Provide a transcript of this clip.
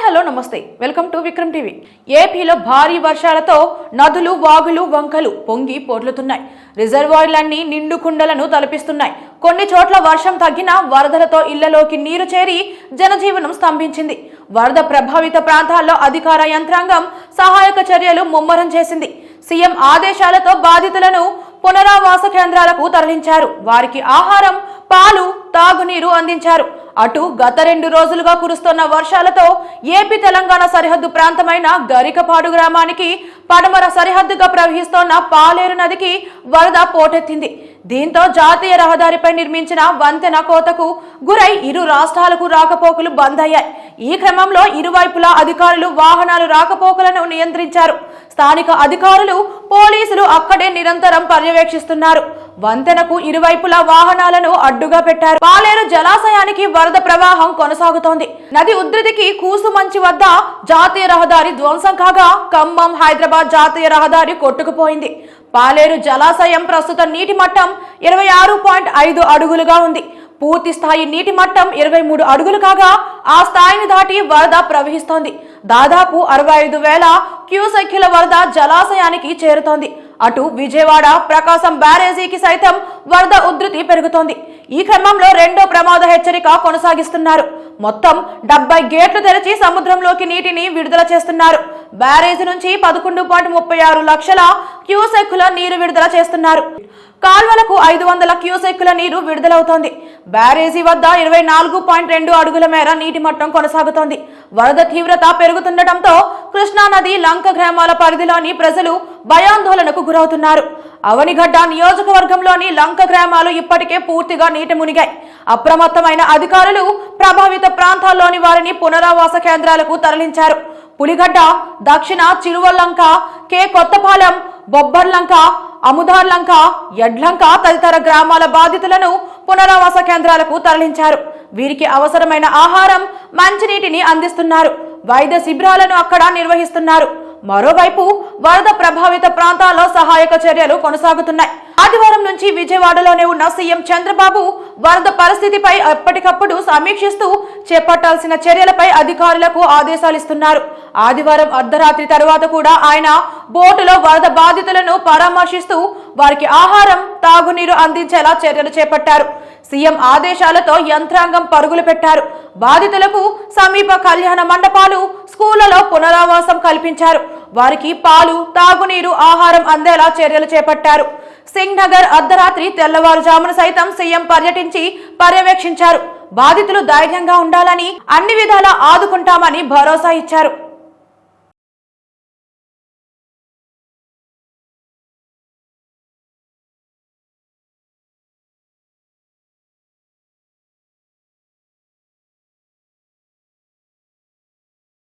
Hello నమస్తే welcome to Vikram TV. ఏపీలో భారీ వర్షాలతో నదులు వాగులు వంకలు పొంగి పోట్లుతున్నాయి। రిజర్వాయర్లన్నీ నిండు కుండలను తలపిస్తున్నాయి। కొన్ని చోట్ల వర్షం తగ్గినా వరదలతో ఇళ్లలోకి నీరు చేరి జనజీవనం స్తంభించింది। వరద ప్రభావిత ప్రాంతాల్లో అధికార యంత్రాంగం సహాయక చర్యలు ముమ్మరం చేసింది। సీఎం ఆదేశాలతో బాధితులను పునరావాస కేంద్రాలకు తరలించారు। వారికి ఆహారం పాలు తాగునీరు అందించారు। అటు గత 2 రోజులుగా కురుస్తున్న వర్షాలతో ఏపీ తెలంగాణ సరిహద్దు ప్రాంతమైన గరికపాడు గ్రామానికి పడమర సరిహద్దుగా ప్రవహిస్తోన్న పాలేరు నదికి వరద పోటెత్తింది। దీంతో జాతీయ రహదారిపై నిర్మించిన వంతెన కోతకు గురై ఇరు రాష్ట్రాలకు రాకపోకలు బంద్ అయ్యాయి। ఈ క్రమంలో ఇరువైపులా అధికారులు వాహనాలు రాకపోకలను నియంత్రించారు। స్థానిక అధికారులు పోలీసులు అక్కడే నిరంతరం పర్యవేక్షిస్తున్నారు। వంతెనకు ఇరువైపులా వాహనాలను అడ్డుగా పెట్టారు। పాలేరు జలాశయానికి వరద ప్రవాహం కొనసాగుతోంది। నది ఉధృతికి కూసుమంచి వద్ద జాతీయ రహదారి ధ్వంసం కాగా ఖమ్మం హైదరాబాద్ జాతీయ రహదారి కొట్టుకుపోయింది। పాలేరు జలాశయం ప్రస్తుత నీటి మట్టం 26.5 అడుగులుగా ఉంది। పూర్తి స్థాయి నీటి మట్టం 23 అడుగులు కాగా ఆ స్థాయిని దాటి వరద ప్రవహిస్తోంది। దాదాపు 65,000 క్యూసెక్కుల వరద జలాశయానికి చేరుతోంది। అటు విజయవాడ ప్రకాశం బ్యారేజీకి సైతం వరద ఉధృతి పెరుగుతోంది। ఈ క్రమంలో రెండో ప్రమాద హెచ్చరిక కొనసాగిస్తున్నారు। మొత్తం 70 గేట్లు తెరిచి సముద్రంలోకి నీటిని విడుదల చేస్తున్నారు। బ్యారేజీ నుంచి 11.36 లక్షల క్యూసెక్కుల నీరు విడుదల చేస్తున్నారు। కాల్వలకు 500 క్యూసెక్కుల నీరు విడుదలవుతోంది। బ్యారేజీ వద్ద 24.2 అడుగుల మేర నీటి మట్టం కొనసాగుతోంది। వరద తీవ్రత పెరుగుతుండటంతో కృష్ణా నది లంక గ్రామాల పరిధిలోని ప్రజలు భయాందోళనకు గురవుతున్నారు। అవనిగడ్డ నియోజకవర్గంలోని లంక గ్రామాలు ఇప్పటికే పూర్తిగా నీట మునిగాయి। అప్రమత్తమైన అధికారులు ప్రభావిత ప్రాంతాల్లోని వారిని పునరావాస కేంద్రాలకు తరలించారు। పులిగడ్డ, దక్షిణ చిరువల్లంక, కే కొత్తపాలెం, బొబ్బర్లంక, అముదార్లంక, ఎడ్లంక తదితర గ్రామాల బాధితులను పునరావాస కేంద్రాలకు తరలించారు। వీరికి అవసరమైన ఆహారం మంచినీటిని అందిస్తున్నారు। వైద్య శిబిరాలను అక్కడ నిర్వహిస్తున్నారు। మరోవైపు వరద ప్రభావిత ప్రాంతాల్లో సహాయక చర్యలు కొనసాగుతున్నాయి। ఆదివారం నుంచి విజయవాడలోనే ఉన్న సీఎం చంద్రబాబు వరద పరిస్థితిపై ఎప్పటికప్పుడు సమీక్షిస్తూ చేపట్టాల్సిన చర్యలపై అధికారులకు ఆదేశాలు ఇస్తున్నారు। ఆదివారం అర్ధరాత్రి తర్వాత కూడా ఆయన బోటులో వరద బాధితులను పరామర్శిస్తూ వారికి ఆహారం తాగునీరు అందించేలా చర్యలు చేపట్టారు। సీఎం ఆదేశాలతో యంత్రాంగం పరుగులు పెట్టారు। బాధితులకు సమీప కళ్యాణ మండపాలు, స్కూళ్లలో పునరావాసం కల్పించారు। వారికి పాలు తాగునీరు ఆహారం అందేలా చర్యలు చేపట్టారు। సింగ్ నగర్ అర్ధరాత్రి తెల్లవారుజామున సైతం సీఎం పర్యటించి పర్యవేక్షించారు। బాధితులు ధైర్యంగా ఉండాలని అన్ని విధాలా ఆదుకుంటామని భరోసా ఇచ్చారు।